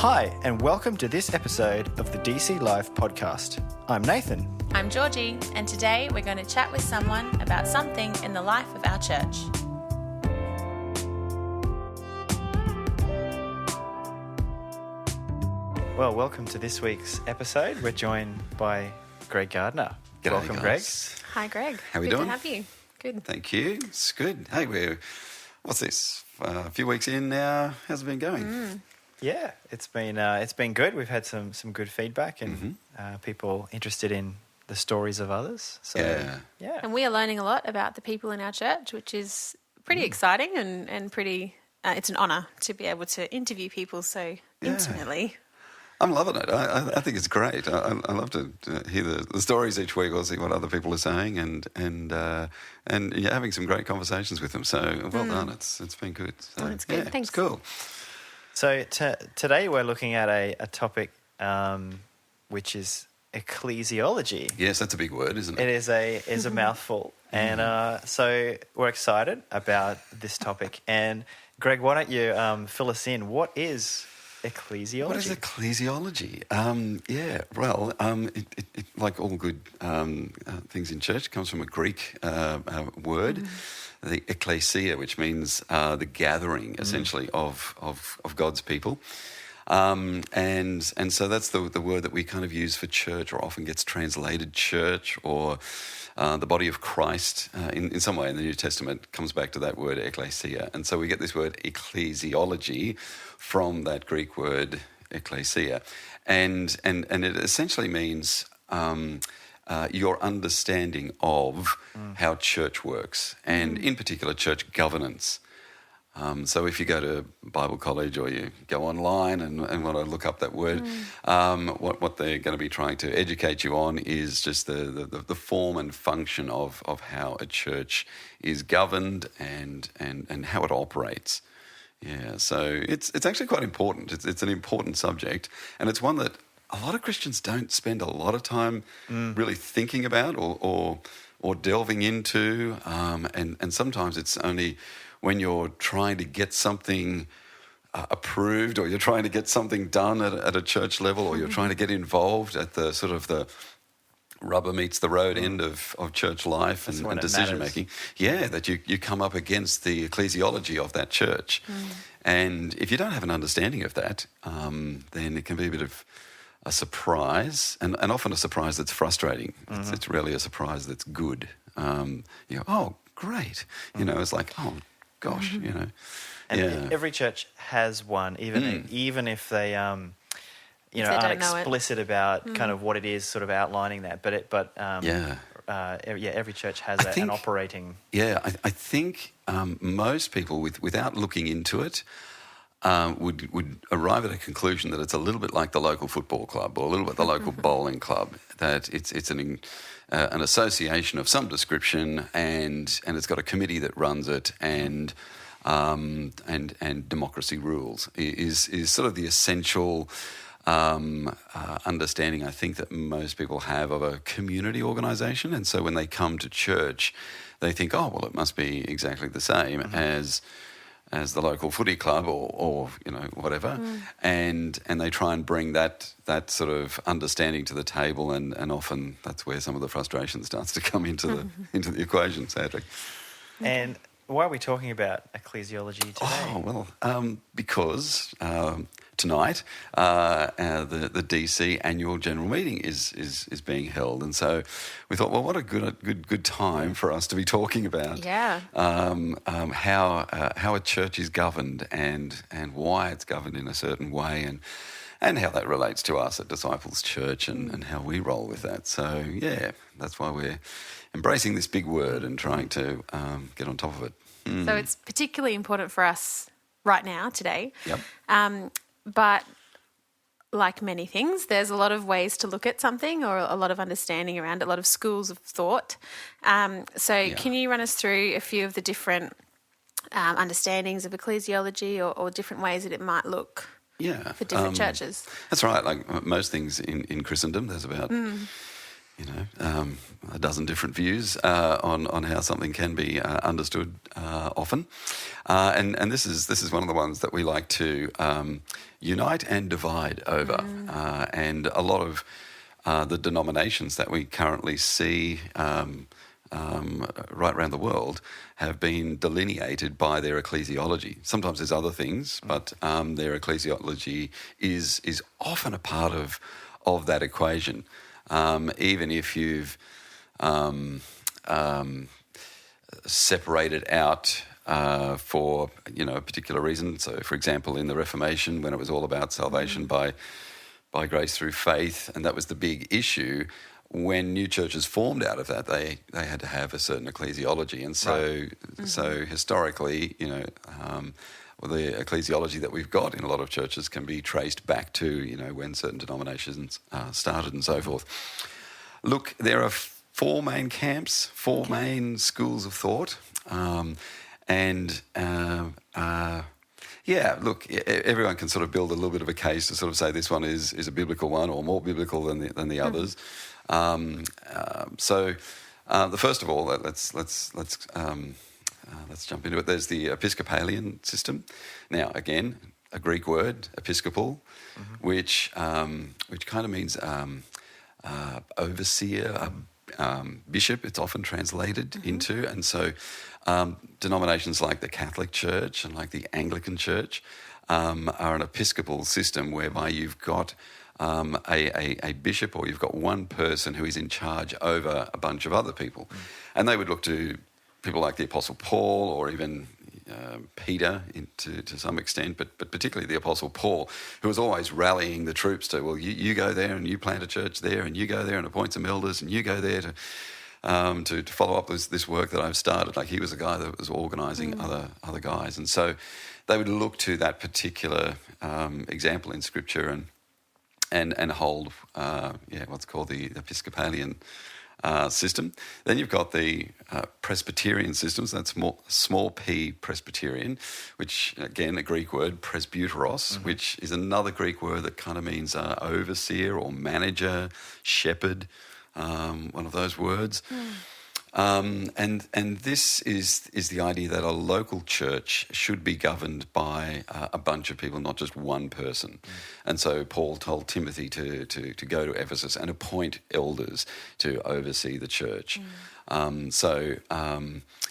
Hi, and welcome to this episode of the DC Live podcast. I'm Nathan. I'm Georgie, and today we're going to chat with someone about something in the life of our church. Well, welcome to this week's episode. We're joined by Greg Gardiner. G'day, Welcome, guys. Greg. Hi, Greg. How we Good doing? to have you. Good. Thank you. It's good. Hey, what's this? A few weeks in now. How's it been going? Yeah, it's been good. We've had some good feedback and people interested in the stories of others. So yeah. And we are learning a lot about the people in our church, which is pretty exciting and pretty. It's an honour to be able to interview people so intimately. I'm loving it. I think it's great. I love to hear the stories each week or see what other people are saying and you're having some great conversations with them. So well done. It's been good. So, That's good. Thanks. It's cool. So today we're looking at a topic which is ecclesiology. Yes, that's a big word, isn't it? It is a mouthful. And so we're excited about this topic. And Greg, why don't you fill us in? What is ecclesiology? What is ecclesiology? It like all good things in church, comes from a Greek word, the ecclesia, which means the gathering, essentially, of God's people. And so that's the word that we kind of use for church, or often gets translated church, or the body of Christ. In some way in the New Testament comes back to that word ecclesia. And so we get this word ecclesiology from that Greek word ecclesia. And it essentially means your understanding of how church works, and in particular church governance. So if you go to Bible college or you go online and want to look up that word, what they're going to be trying to educate you on is just the form and function of how a church is governed and how it operates. Yeah, so it's actually quite important. It's an important subject, and it's one that a lot of Christians don't spend a lot of time really thinking about or delving into, and sometimes it's only when you're trying to get something approved, or you're trying to get something done at a church level, or you're trying to get involved at the sort of the rubber meets the road end of church life and decision making. Yeah, that you come up against the ecclesiology of that church. And if you don't have an understanding of that, then it can be a bit of a surprise, and often a surprise that's frustrating. It's rarely a surprise that's good. Oh, great. It's like, oh, gosh, And every church has one, even if they aren't explicit about kind of what it is, sort of outlining that. Every church has an operating. Yeah, I think most people, without looking into it, would arrive at a conclusion that it's a little bit like the local football club, or a little bit the local bowling club. That it's an association of some description, and it's got a committee that runs it, and democracy rules is sort of the essential understanding, I think, that most people have of a community organisation. And so when they come to church, they think, oh, well, it must be exactly the same as the local footy club or whatever, and they try and bring that sort of understanding to the table, and often that's where some of the frustration starts to come into the equation, sadly. And why are we talking about ecclesiology today? Oh, well, because tonight the DC annual general meeting is being held, and so we thought, well, what a good time for us to be talking about how a church is governed and why it's governed in a certain way, and how that relates to us at Disciples Church and how we roll with that. So yeah, that's why we're embracing this big word and trying to get on top of it. So it's particularly important for us right now, today. Yep. But like many things, there's a lot of ways to look at something, or a lot of understanding around it, a lot of schools of thought. Can you run us through a few of the different understandings of ecclesiology, or different ways that it might look for different churches? That's right. Like most things in Christendom, there's about a dozen different views on how something can be understood often. And this is one of the ones that we like to unite and divide over. And a lot of the denominations that we currently see right around the world have been delineated by their ecclesiology. Sometimes there's other things, but their ecclesiology is often a part of that equation. Even if you've separated out for a particular reason. So, for example, in the Reformation, when it was all about salvation by grace through faith, and that was the big issue. When new churches formed out of that, they had to have a certain ecclesiology, and so so historically, the ecclesiology that we've got in a lot of churches can be traced back to when certain denominations started and so forth. Look, there are four main camps, four main schools of thought, look, everyone can sort of build a little bit of a case to sort of say this one is a biblical one or more biblical than the others. So the first of all, let's jump into it. There's the Episcopalian system. Now, again, a Greek word, episcopal, which kind of means overseer, bishop. It's often translated into, and so denominations like the Catholic Church and like the Anglican Church are an episcopal system whereby you've got a bishop, or you've got one person who is in charge over a bunch of other people. And they would look to people like the Apostle Paul, or even Peter to some extent, but particularly the Apostle Paul, who was always rallying the troops to, well, you go there and you plant a church there, and you go there and appoint some elders, and you go there to follow up this work that I've started. Like, he was a guy that was organising other guys. And so they would look to that particular example in Scripture and hold what's called the Episcopalian system. Then you've got the Presbyterian systems. That's small p Presbyterian, which, again, a Greek word, presbyteros, which is another Greek word that kind of means overseer or manager, shepherd, one of those words. And this is the idea that a local church should be governed by a bunch of people, not just one person. And so Paul told Timothy to go to Ephesus and appoint elders to oversee the church. An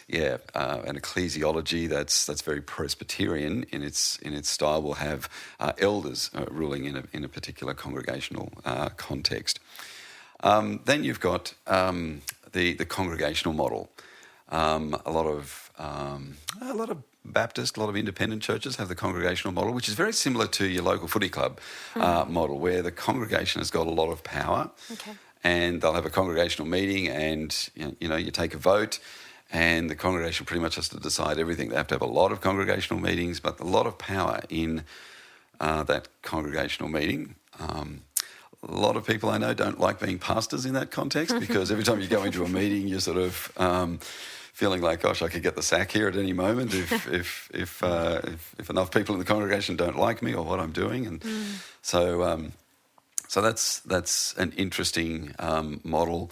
ecclesiology that's very Presbyterian in its style will have elders ruling in a particular congregational context. Then you've got the congregational model. A lot of Baptist, a lot of independent churches have the congregational model, which is very similar to your local footy club model, where the congregation has got a lot of power. Okay. And they'll have a congregational meeting, and you take a vote, and the congregation pretty much has to decide everything. They have to have a lot of congregational meetings, but a lot of power in that congregational meeting. A lot of people I know don't like being pastors in that context, because every time you go into a meeting, you're sort of feeling like, gosh, I could get the sack here at any moment if enough people in the congregation don't like me or what I'm doing, and so that's an interesting model.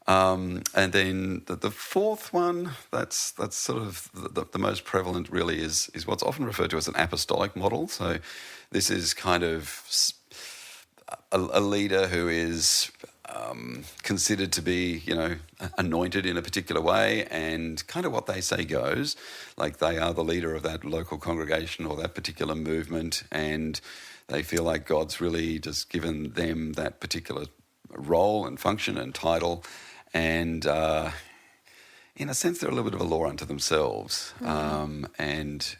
And then the fourth one, that's sort of the most prevalent, really, is what's often referred to as an apostolic model. So this is kind of a leader who is considered to be, anointed in a particular way, and kind of what they say goes. Like, they are the leader of that local congregation or that particular movement, and they feel like God's really just given them that particular role and function and title, and in a sense, they're a little bit of a law unto themselves. And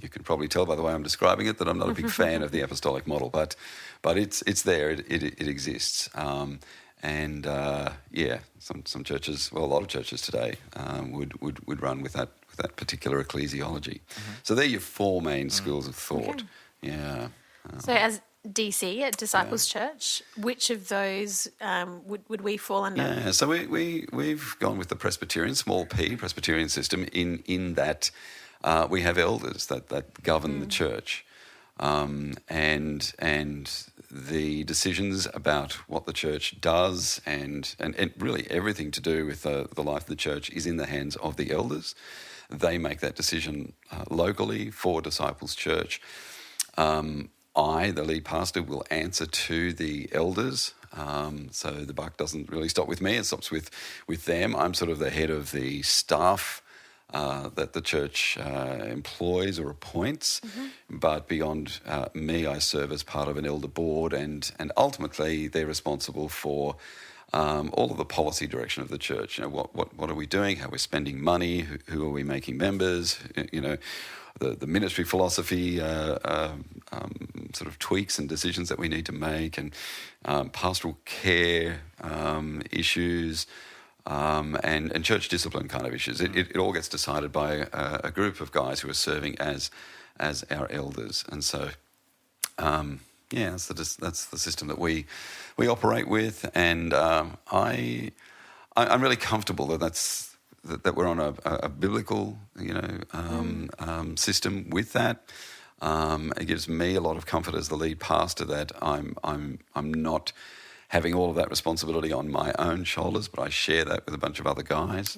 you can probably tell by the way I'm describing it that I'm not a big fan of the apostolic model, but it's there. It exists. Some churches, well, a lot of churches today would run with that particular ecclesiology. So they're your four main schools of thought. Okay. Yeah. So as DC at Disciples Church, which of those would we fall under? Yeah, so we've gone with the Presbyterian, small p, Presbyterian system, in that we have elders that govern the church. And the decisions about what the church does and really everything to do with the life of the church is in the hands of the elders. they make that decision locally for Disciples Church. I, the lead pastor, will answer to the elders. So the buck doesn't really stop with me, it stops with them. I'm sort of the head of the staff that the church employs or appoints. But beyond me, I serve as part of an elder board, and ultimately they're responsible for all of the policy direction of the church. What are we doing? How we're spending money? Who are we making members? The ministry philosophy sort of tweaks and decisions that we need to make, and pastoral care issues, and church discipline kind of issues. It all gets decided by a group of guys who are serving as our elders, and so that's the system that we operate with, and I'm really comfortable that we're on a biblical system with that. It gives me a lot of comfort as the lead pastor that I'm not having all of that responsibility on my own shoulders, but I share that with a bunch of other guys,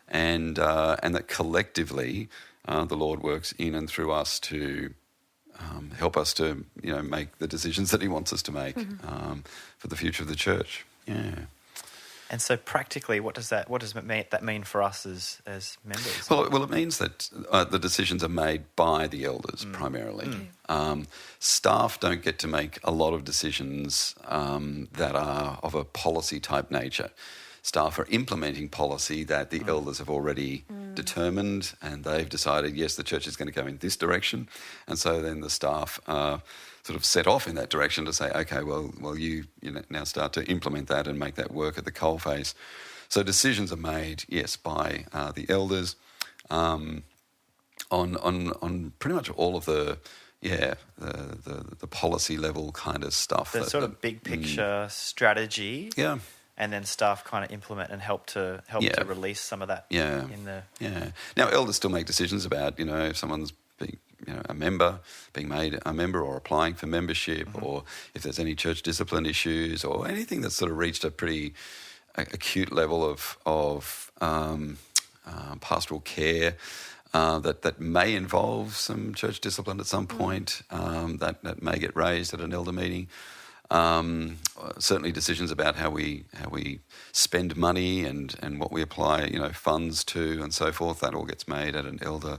and that collectively the Lord works in and through us to help us to make the decisions that He wants us to make for the future of the church. Yeah. And so practically, what does that mean for us as members? Well, it means that the decisions are made by the elders primarily. Staff don't get to make a lot of decisions that are of a policy type nature. Staff are implementing policy that the elders have already determined, and they've decided, yes, the church is going to go in this direction, and so then the staff sort of set off in that direction to say, okay, well, you now start to implement that and make that work at the coalface. So decisions are made, yes, by the elders on pretty much all of the policy level kind of stuff. The sort of big picture strategy. Yeah. And then staff kind of implement and help to release some of that. Yeah. Now elders still make decisions about if someone's being being made a member or applying for membership, or if there's any church discipline issues or anything that's sort of reached a pretty acute level of pastoral care that may involve some church discipline at some point, that may get raised at an elder meeting. Certainly decisions about how we spend money and what we apply funds to and so forth, that all gets made at an elder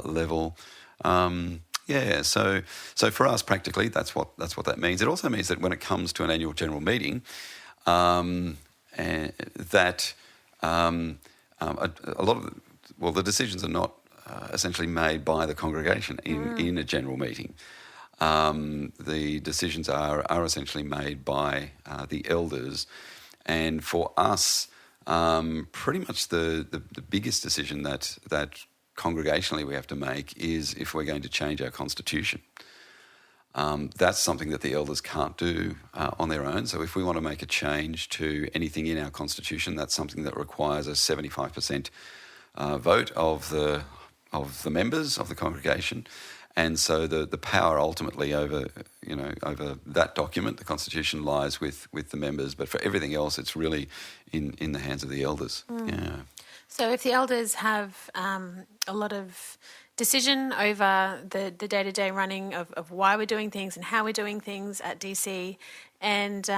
level. So for us practically that's what that means. It also means that when it comes to an annual general meeting, that a lot of the decisions are not essentially made by the congregation in a general meeting. The decisions are essentially made by the elders, and for us, pretty much the biggest decision that congregationally we have to make is if we're going to change our constitution. That's something that the elders can't do on their own. So if we want to make a change to anything in our constitution, that's something that requires a 75% vote of the members of the congregation. And so the power ultimately over that document, the Constitution, lies with the members. But for everything else, it's really in the hands of the elders. Yeah. So if the elders have a lot of decision over the day-to-day running of why we're doing things and how we're doing things at DC, and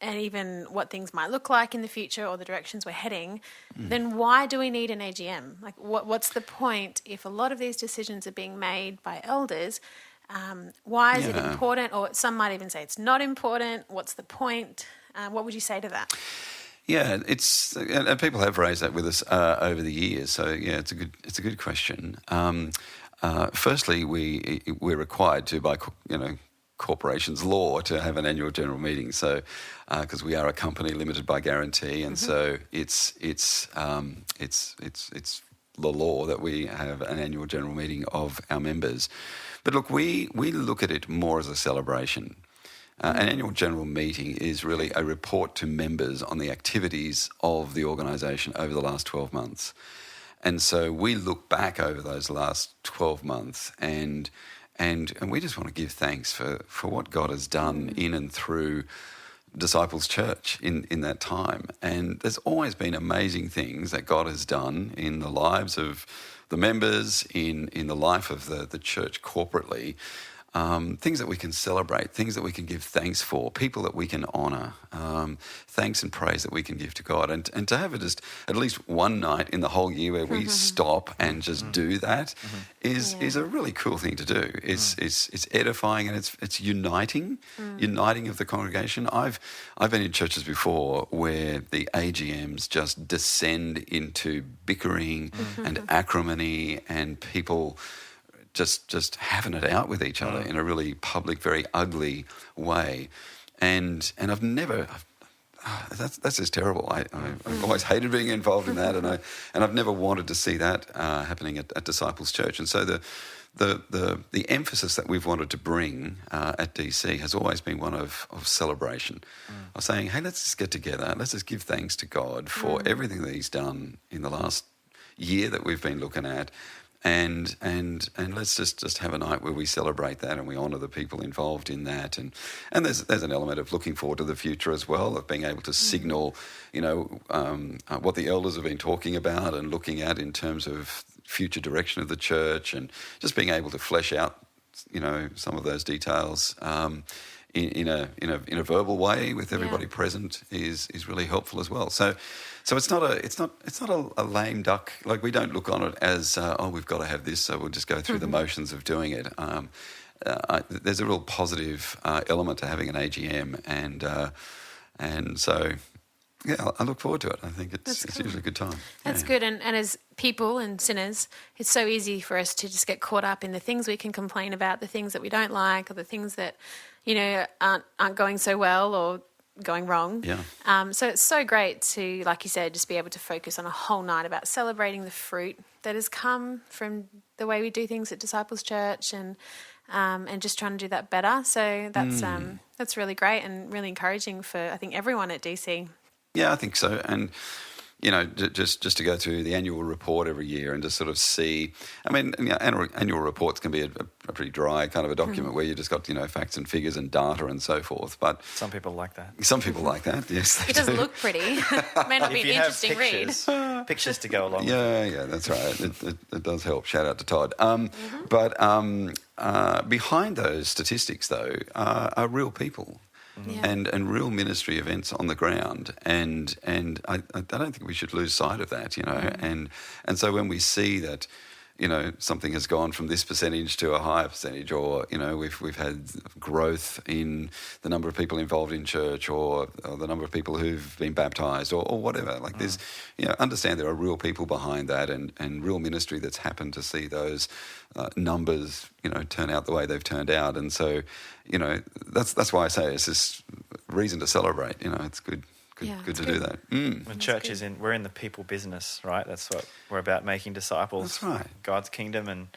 even what things might look like in the future or the directions we're heading, then why do we need an AGM? Like, what's the point if a lot of these decisions are being made by elders? Why is it important? Or some might even say it's not important. What's the point? What would you say to that? Yeah, and people have raised that with us over the years. So yeah, it's a good question. Firstly, we're required to by corporations law to have an annual general meeting. So because we are a company limited by guarantee, and so it's the law that we have an annual general meeting of our members. But look, we look at it more as a celebration. An annual general meeting is really a report to members on the activities of the organisation over the last 12 months. And so we look back over those last 12 months and we just want to give thanks for what God has done in and through Disciples Church in that time. And there's always been amazing things that God has done in the lives of the members, in the life of the church corporately. Things that we can celebrate, things that we can give thanks for, people that we can honour, thanks and praise that we can give to God. And to have it just at least one night in the whole year where we stop and just do that is a really cool thing to do. It's edifying and it's uniting of the congregation. I've been in churches before where the AGMs just descend into bickering and acrimony and people just having it out with each other in a really public, very ugly way, and I've never. That's just terrible. I've always hated being involved in that, and I've never wanted to see that happening at Disciples Church. And so the emphasis that we've wanted to bring at DC has always been one of celebration, of saying, hey, let's just get together, let's just give thanks to God for everything that He's done in the last year that we've been looking at. And let's just have a night where we celebrate that and we honour the people involved in that. And there's an element of looking forward to the future as well, of being able to signal, what the elders have been talking about and looking at in terms of future direction of the church, and just being able to flesh out, some of those details in a verbal way with everybody present is really helpful as well. So it's not a lame duck. Like, we don't look on it as we've got to have this, so we'll just go through the motions of doing it. There's a real positive element to having an AGM, and so I look forward to it. I think it's usually a good time. That's good. And as people and sinners, it's so easy for us to just get caught up in the things we can complain about, the things that we don't like, or the things that aren't going so well or going wrong. Yeah. So it's so great to, like you said, just be able to focus on a whole night about celebrating the fruit that has come from the way we do things at Disciples Church, and just trying to do that better. So that's really great and really encouraging for, I think, everyone at DC. Yeah, I think so. And just to go through the annual report every year and just sort of see, annual reports can be a pretty dry kind of a document where you just got, facts and figures and data and so forth. But some people like that. Some people like that, yes. It doesn't look pretty. It may not be an interesting read. Pictures to go along with it. Yeah, that's right. It does help. Shout out to Todd. But behind those statistics, though, are real people. And real ministry events on the ground, and I don't think we should lose sight of that, and so when we see that, something has gone from this percentage to a higher percentage, or we've had growth in the number of people involved in church, or the number of people who've been baptised, or whatever. Like there's, understand there are real people behind that, and real ministry that's happened to see those numbers, turn out the way they've turned out, and so. That's why I say it's this reason to celebrate. It's good to do that. When church is we're in the people business, right? That's what we're about, making disciples. That's right. God's kingdom, and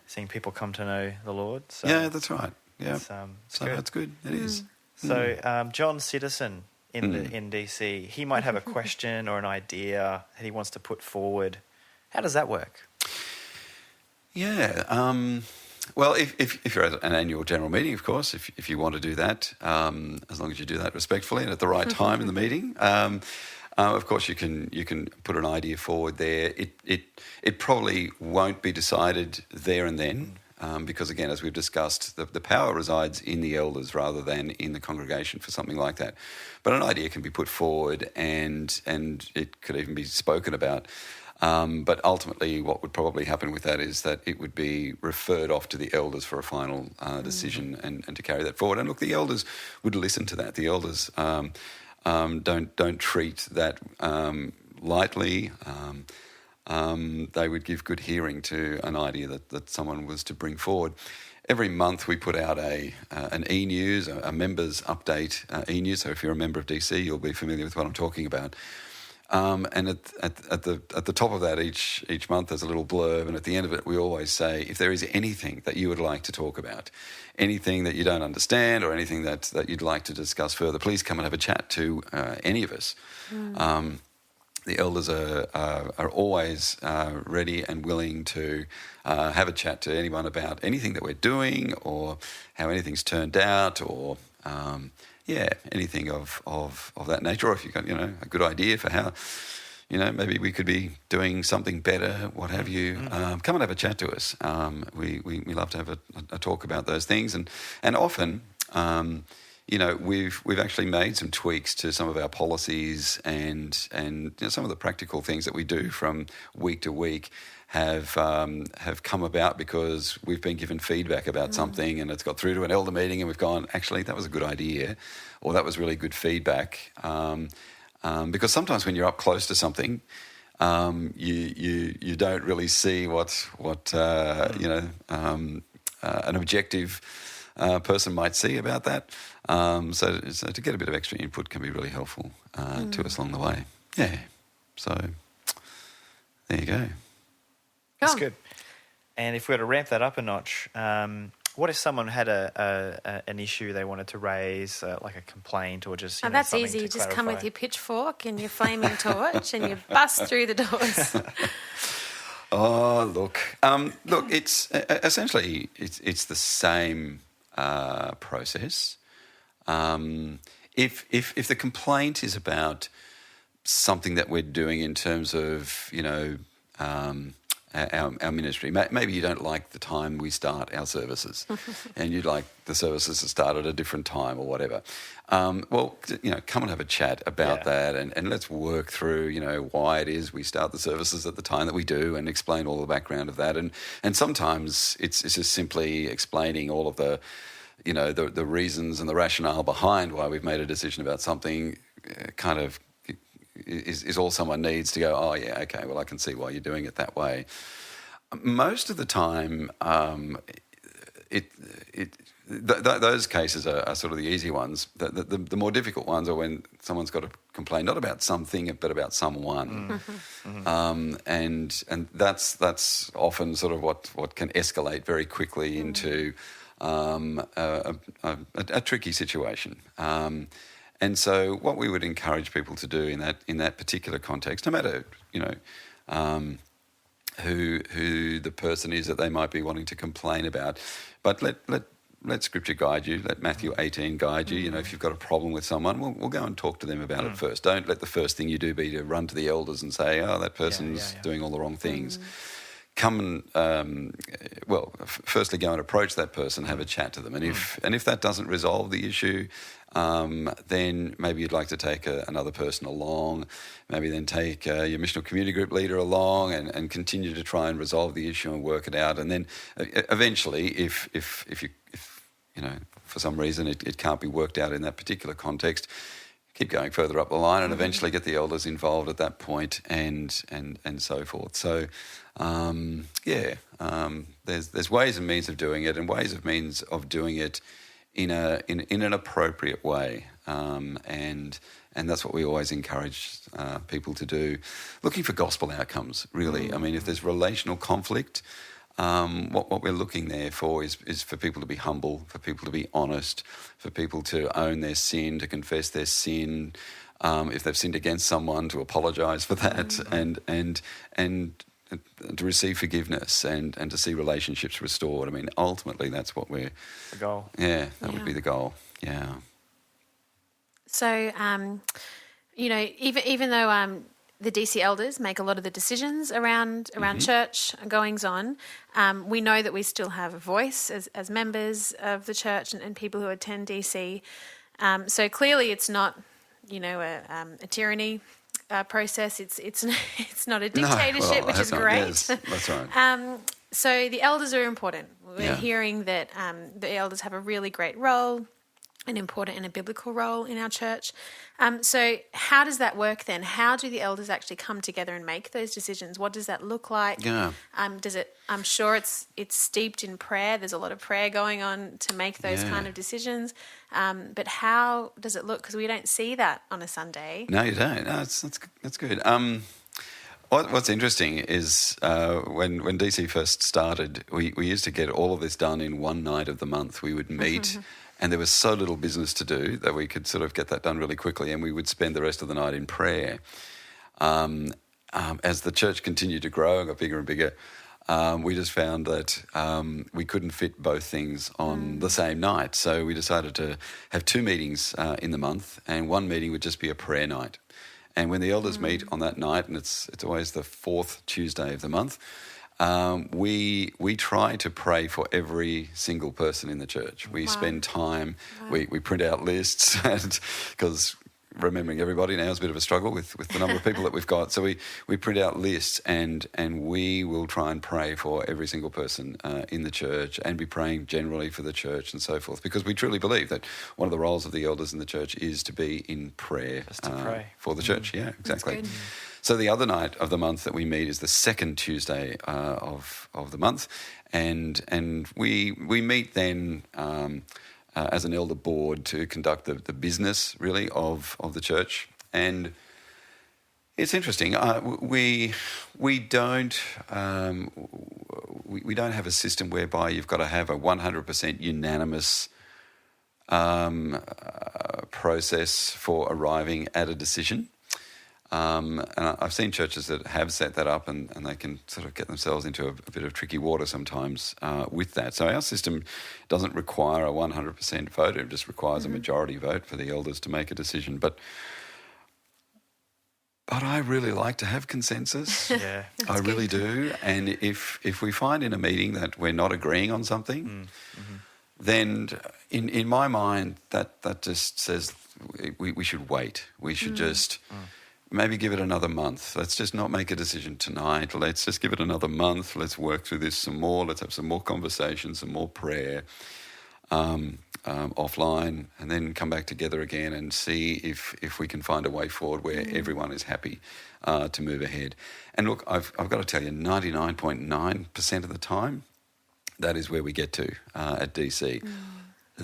seeing people come to know the Lord. So that's right. Yeah, that's good. It is. So John Citizen in DC, he might have a question or an idea that he wants to put forward. How does that work? Yeah. Well, if you're at an annual general meeting, of course, if you want to do that, as long as you do that respectfully and at the right time in the meeting, of course you can put an idea forward there. It probably won't be decided there and then, because again, as we've discussed, the power resides in the elders rather than in the congregation for something like that. But an idea can be put forward, and it could even be spoken about. But ultimately what would probably happen with that is that it would be referred off to the elders for a final decision and to carry that forward. And look, the elders would listen to that. The elders don't treat that lightly. They would give good hearing to an idea that someone was to bring forward. Every month we put out an e-news, a members update e-news. So if you're a member of DC, you'll be familiar with what I'm talking about. And at the top of that each month there's a little blurb, and at the end of it we always say, if there is anything that you would like to talk about, anything that you don't understand or anything that you'd like to discuss further, please come and have a chat to any of us. The elders are always ready and willing to have a chat to anyone about anything that we're doing or how anything's turned out, or anything of that nature, or if you've got, a good idea for how, maybe we could be doing something better, what have you, come and have a chat to us. We love to have a talk about those things, and often, we've actually made some tweaks to some of our policies, and some of the practical things that we do from week to week have come about because we've been given feedback about something, and it's got through to an elder meeting, and we've gone, actually, that was a good idea, or that was really good feedback. Because sometimes when you're up close to something, you don't really see what an objective person might see about that. So to get a bit of extra input can be really helpful to us along the way. Yeah. So there you go. That's good. And if we were to ramp that up a notch, what if someone had an issue they wanted to raise, like a complaint, or just that's easy. You just come with your pitchfork and your flaming torch, and you bust through the doors. Oh, look, it's essentially it's the same process. If the complaint is about something that we're doing in terms of our ministry. Maybe you don't like the time we start our services and you'd like the services to start at a different time or whatever. Well, come and have a chat about that, and let's work through, why it is we start the services at the time that we do, and explain all the background of that. And sometimes it's just simply explaining all of the reasons and the rationale behind why we've made a decision about something, kind of is all someone needs to go, oh, yeah, okay, well, I can see why you're doing it that way. Most of the time, those cases are sort of the easy ones. The more difficult ones are when someone's got to complain, not about something, but about someone. And that's often sort of what can escalate very quickly into a tricky situation. And so what we would encourage people to do in that particular context, no matter, who the person is that they might be wanting to complain about, but let Scripture guide you, let Matthew 18 guide you. If you've got a problem with someone, we'll go and talk to them about it first. Don't let the first thing you do be to run to the elders and say, oh, that person's doing all the wrong things. Come and, firstly go and approach that person, have a chat to them. And if that doesn't resolve the issue, then maybe you'd like to take another person along, maybe then take your missional community group leader along, and continue to try and resolve the issue and work it out. And then eventually, if for some reason it can't be worked out in that particular context, keep going further up the line and eventually get the elders involved at that point, and so forth. So there's ways and means of doing it, and ways of means of doing it in an appropriate way, and that's what we always encourage people to do, looking for gospel outcomes, really. I mean, if there's relational conflict, what we're looking there for is for people to be humble, for people to be honest, for people to own their sin, to confess their sin, if they've sinned against someone, to apologise for that, and to receive forgiveness, and to see relationships restored. I mean, ultimately, that's what we're... The goal. Yeah, that would be the goal, yeah. So, even though the DC elders make a lot of the decisions around church goings-on, we know that we still have a voice as members of the church and people who attend DC. So clearly it's not, a tyranny process. It's not a dictatorship, which is great. Yes, that's right. So the elders are important. We're hearing that the elders have a really great role, an important and a biblical role in our church. So how does that work then? How do the elders actually come together and make those decisions? What does that look like? Yeah. I'm sure it's steeped in prayer. There's a lot of prayer going on to make those kind of decisions. But how does it look? Because we don't see that on a Sunday. No, you don't. No, that's good. What's interesting is when DC first started, we used to get all of this done in one night of the month. We would meet, and there was so little business to do that we could sort of get that done really quickly, and we would spend the rest of the night in prayer. As the church continued to grow and got bigger and bigger, we just found that we couldn't fit both things on the same night. So we decided to have 2 meetings in the month, and one meeting would just be a prayer night. And when the elders meet on that night, and it's always the 4th Tuesday of the month, we try to pray for every single person in the church. We spend time, we print out lists, and because remembering everybody now is a bit of a struggle with the number of people that we've got. So we print out lists, and we will try and pray for every single person in the church, and be praying generally for the church and so forth, because we truly believe that one of the roles of the elders in the church is to be in prayer, for the church. Yeah, exactly. So the other night of the month that we meet is the 2nd Tuesday of the month, and we meet then as an elder board to conduct the business really of the church. And it's interesting. We don't have a system whereby you've got to have a 100% unanimous process for arriving at a decision. And I've seen churches that have set that up, and they can sort of get themselves into a bit of tricky water sometimes with that. So our system doesn't require a 100% vote. It just requires a majority vote for the elders to make a decision. But I really like to have consensus. Yeah, I really do. And if we find in a meeting that we're not agreeing on something, then in my mind that just says we should wait. We should just... maybe give it another month. Let's just not make a decision tonight. Let's just give it another month. Let's work through this some more. Let's have some more conversation, some more prayer offline, and then come back together again and see if we can find a way forward where everyone is happy to move ahead. And look, I've got to tell you, 99.9% of the time, that is where we get to at DC.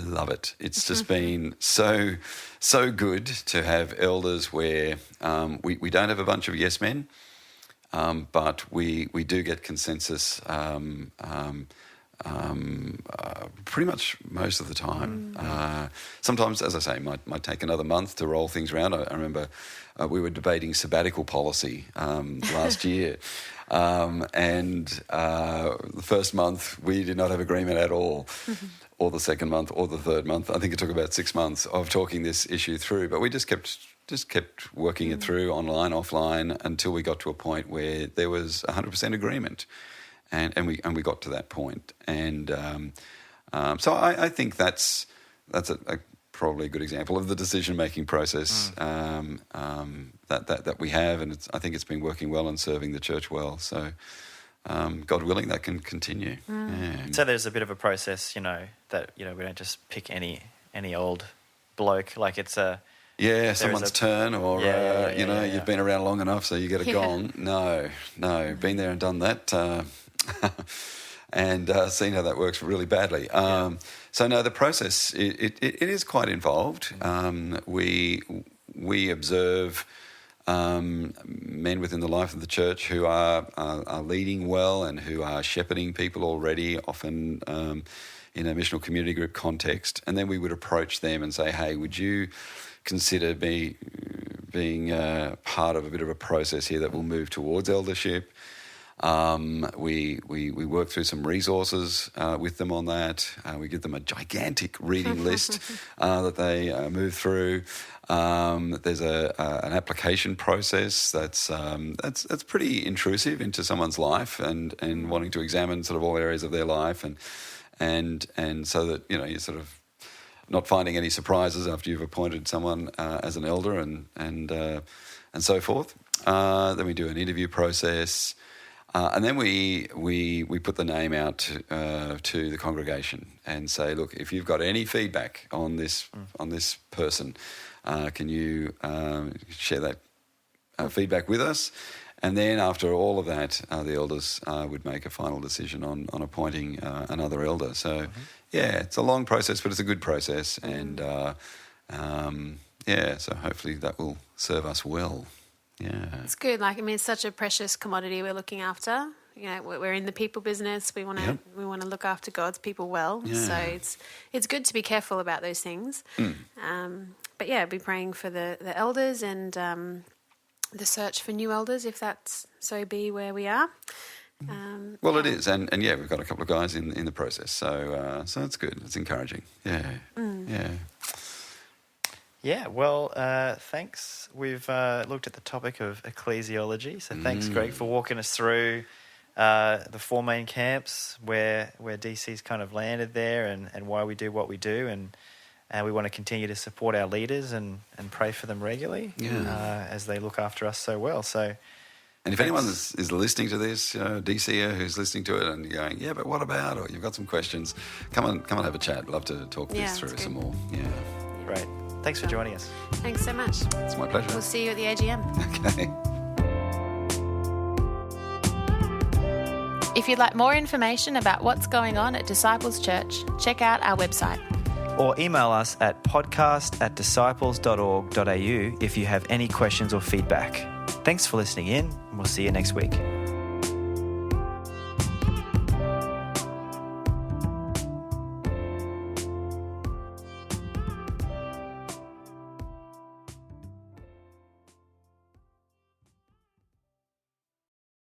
Love it. It's just been so good to have elders where we don't have a bunch of yes men, but we do get consensus pretty much most of the time. Sometimes, as I say, might take another month to roll things around. I remember we were debating sabbatical policy last year. And the first month we did not have agreement at all, or the second month, or the third month. I think it took about 6 months of talking this issue through, but we just kept working it through online, offline, until we got to a point where there was 100% agreement, and we got to that point. And so I think that's a probably a good example of the decision-making process that we have, and I think it's been working well and serving the church well. So, God willing, that can continue. Yeah. So there's a bit of a process, that we don't just pick any old bloke. Like it's someone's turn, or you've been around long enough, so you get a gong. No, been there and done that. And seen how that works really badly. So no, the process it is quite involved. We observe men within the life of the church who are leading well and who are shepherding people already, often in a missional community group context, and then we would approach them and say, "Hey, would you consider being part of a bit of a process here that will move towards eldership?" We work through some resources with them on that. We give them a gigantic reading list that they move through. There's an application process that's pretty intrusive into someone's life and wanting to examine sort of all areas of their life and so that you're sort of not finding any surprises after you've appointed someone as an elder and so forth. Then we do an interview process. And then we put the name out to the congregation and say, look, if you've got any feedback on this person, can you share that feedback with us? And then after all of that, the elders would make a final decision on appointing another elder. So, it's a long process, but it's a good process. And, so hopefully that will serve us well. Yeah, it's good. It's such a precious commodity we're looking after. We're in the people business. We want to look after God's people well. Yeah. So it's good to be careful about those things. But be praying for the elders and the search for new elders, if that's so be where we are. Well, it is, and yeah, we've got a couple of guys in the process, so it's good. It's encouraging. Yeah, yeah. Yeah, well, thanks. We've looked at the topic of ecclesiology, so thanks, Greg, for walking us through the four main camps, where DC's kind of landed there, and why we do what we do, and we want to continue to support our leaders and pray for them regularly as they look after us so well. So. And if anyone is listening to this, DCer who's listening to it and you're going, yeah, but what about? Or you've got some questions, come on, have a chat. We'd love to talk this through some more. Yeah. Great. Thanks for joining us. Thanks so much. It's my pleasure. We'll see you at the AGM. Okay. If you'd like more information about what's going on at Disciples Church, check out our website. Or email us at podcast@disciples.org.au if you have any questions or feedback. Thanks for listening in, and we'll see you next week.